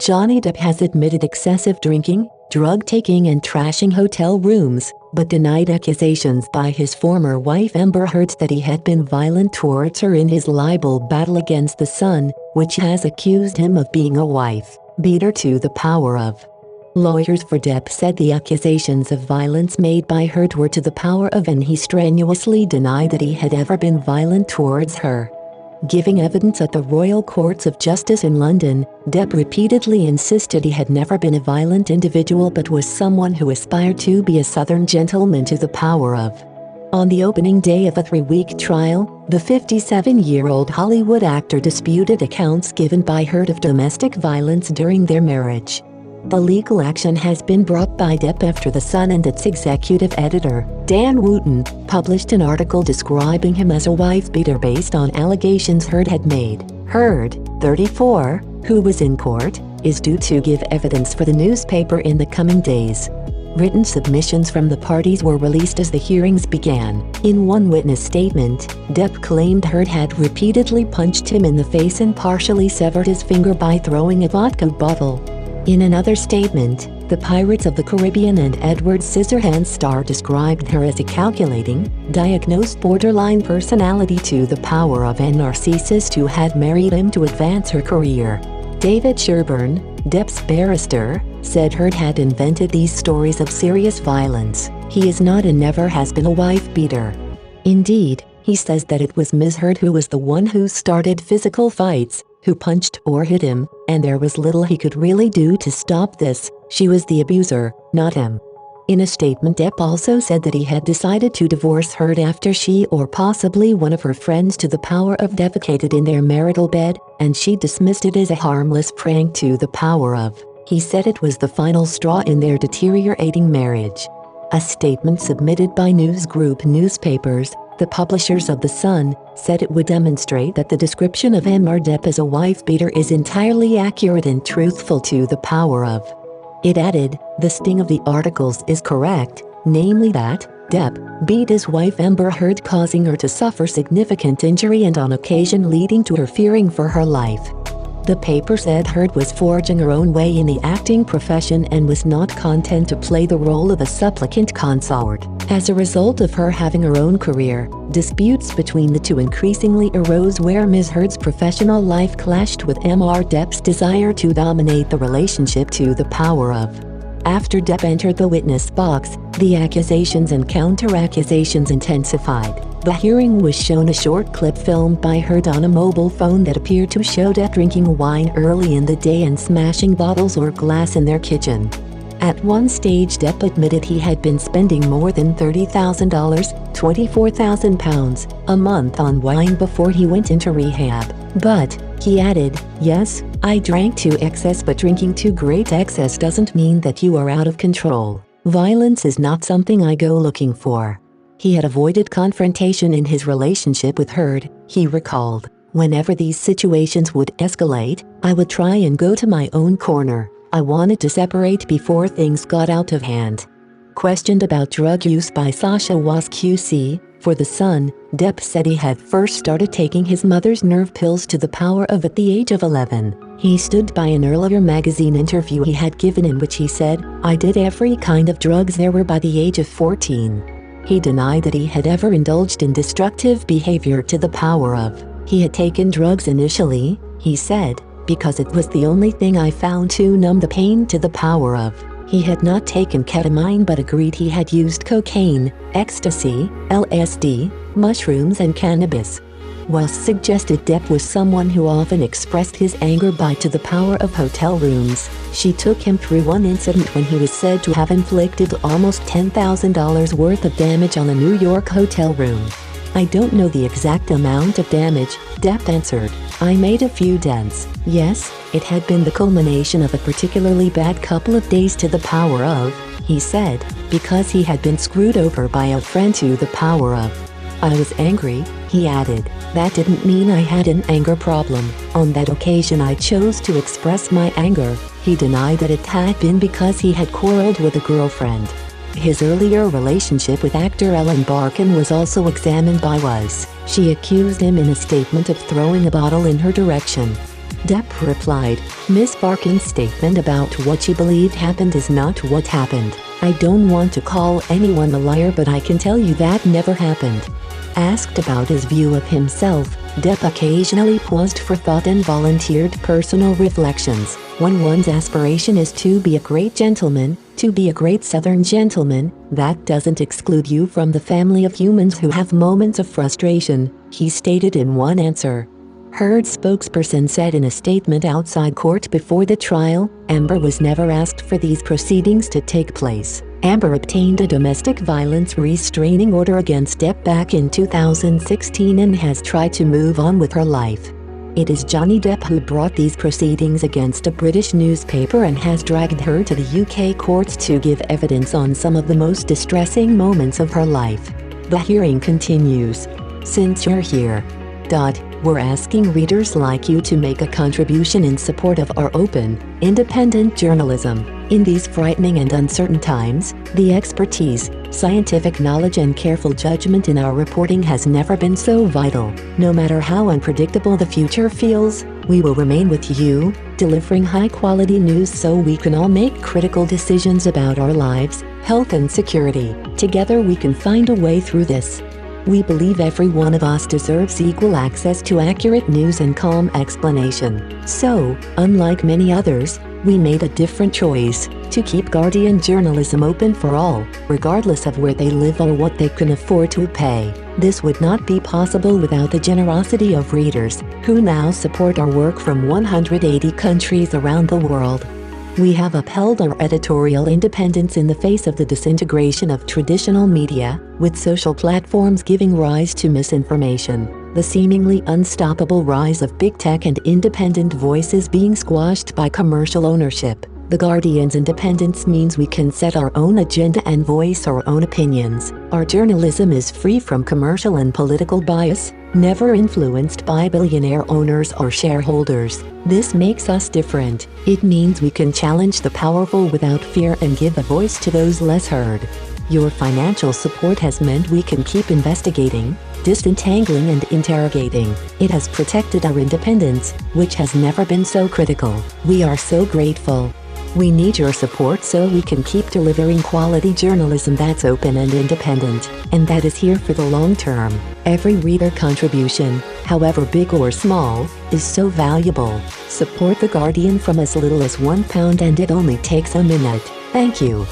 Johnny Depp has admitted excessive drinking, drug-taking and trashing hotel rooms, but denied accusations by his former wife Amber Heard that he had been violent towards her in his libel battle against The Sun, which has accused him of being a wife beater to the power of. Lawyers for Depp said the accusations of violence made by Heard were to the power of, and he strenuously denied that he had ever been violent towards her. Giving evidence at the Royal Courts of Justice in London, Depp repeatedly insisted he had never been a violent individual but was someone who aspired to be a Southern gentleman to the power of. On the opening day of a 3-week trial, the 57-year-old Hollywood actor disputed accounts given by Heard of domestic violence during their marriage. The legal action has been brought by Depp after The Sun and its executive editor, Dan Wooten, published an article describing him as a wife beater based on allegations Heard had made. Heard, 34, who was in court, is due to give evidence for the newspaper in the coming days. Written submissions from the parties were released as the hearings began. In one witness statement, Depp claimed Heard had repeatedly punched him in the face and partially severed his finger by throwing a vodka bottle. In another statement, the Pirates of the Caribbean and Edward Scissorhands star described her as a calculating, diagnosed borderline personality to the power of, and narcissist who had married him to advance her career. David Sherburne, Depp's barrister, said Heard had invented these stories of serious violence. He is not and never has been a wife beater. Indeed, he says that it was Ms. Heard who was the one who started physical fights, who punched or hit him, and there was little he could really do to stop this. She was the abuser, not him. In a statement, Depp also said that he had decided to divorce Heard after she or possibly one of her friends to the power of defecated in their marital bed, and she dismissed it as a harmless prank to the power of. He said it was the final straw in their deteriorating marriage. A statement submitted by News Group newspapers, the publishers of The Sun, said it would demonstrate that the description of Amber Depp as a wife beater is entirely accurate and truthful to the power of. It added, the sting of the articles is correct, namely that Depp beat his wife Amber Heard, causing her to suffer significant injury and on occasion leading to her fearing for her life. The paper said Heard was forging her own way in the acting profession and was not content to play the role of a supplicant consort. As a result of her having her own career, disputes between the two increasingly arose where Ms. Heard's professional life clashed with Amber Depp's desire to dominate the relationship to the power of. After Depp entered the witness box, the accusations and counter-accusations intensified. The hearing was shown a short clip filmed by Heard on a mobile phone that appeared to show Depp drinking wine early in the day and smashing bottles or glass in their kitchen. At one stage, Depp admitted he had been spending more than $30,000, £24,000, a month on wine before he went into rehab. But, he added, yes, I drank to excess, but drinking to great excess doesn't mean that you are out of control. Violence is not something I go looking for. He had avoided confrontation in his relationship with Heard, he recalled. Whenever these situations would escalate, I would try and go to my own corner. I wanted to separate before things got out of hand. Questioned about drug use by Sasha Was QC, for The Sun, Depp said he had first started taking his mother's nerve pills to the power of at the age of 11. He stood by an earlier magazine interview he had given in which he said, I did every kind of drugs there were by the age of 14. He denied that he had ever indulged in destructive behavior to the power of. He had taken drugs initially, he said, because it was the only thing I found to numb the pain to the power of. He had not taken ketamine but agreed he had used cocaine, ecstasy, LSD, mushrooms and cannabis. Wells suggested Depp was someone who often expressed his anger by to the power of hotel rooms. She took him through one incident when he was said to have inflicted almost $10,000 worth of damage on a New York hotel room. I don't know the exact amount of damage, Depp answered. I made a few dents. Yes, it had been the culmination of a particularly bad couple of days to the power of, he said, because he had been screwed over by a friend to the power of. I was angry, he added. That didn't mean I had an anger problem. On that occasion I chose to express my anger. He denied that it had been because he had quarreled with a girlfriend. His earlier relationship with actor Ellen Barkin was also examined by Was. She accused him in a statement of throwing a bottle in her direction. Depp replied, "Miss Barkin's statement about what she believed happened is not what happened. I don't want to call anyone a liar, but I can tell you that never happened." Asked about his view of himself, Depp occasionally paused for thought and volunteered personal reflections. When one's aspiration is to be a great gentleman, to be a great Southern gentleman, that doesn't exclude you from the family of humans who have moments of frustration, he stated in one answer. Heard's spokesperson said in a statement outside court before the trial, Amber was never asked for these proceedings to take place. Amber obtained a domestic violence restraining order against Depp back in 2016 and has tried to move on with her life. It is Johnny Depp who brought these proceedings against a British newspaper and has dragged her to the UK courts to give evidence on some of the most distressing moments of her life. The hearing continues. Since you're here, we're asking readers like you to make a contribution in support of our open, independent journalism. In these frightening and uncertain times, the expertise, scientific knowledge and careful judgment in our reporting has never been so vital. No matter how unpredictable the future feels, we will remain with you, delivering high-quality news so we can all make critical decisions about our lives, health and security. Together we can find a way through this. We believe every one of us deserves equal access to accurate news and calm explanation. So, unlike many others, we made a different choice to keep Guardian journalism open for all, regardless of where they live or what they can afford to pay. This would not be possible without the generosity of readers, who now support our work from 180 countries around the world. We have upheld our editorial independence in the face of the disintegration of traditional media, with social platforms giving rise to misinformation, the seemingly unstoppable rise of big tech and independent voices being squashed by commercial ownership. The Guardian's independence means we can set our own agenda and voice our own opinions. Our journalism is free from commercial and political bias, never influenced by billionaire owners or shareholders. This makes us different. It means we can challenge the powerful without fear and give a voice to those less heard. Your financial support has meant we can keep investigating, disentangling and interrogating. It has protected our independence, which has never been so critical. We are so grateful. We need your support so we can keep delivering quality journalism that's open and independent, and that is here for the long term. Every reader contribution, however big or small, is so valuable. Support The Guardian from as little as £1 and it only takes a minute. Thank you.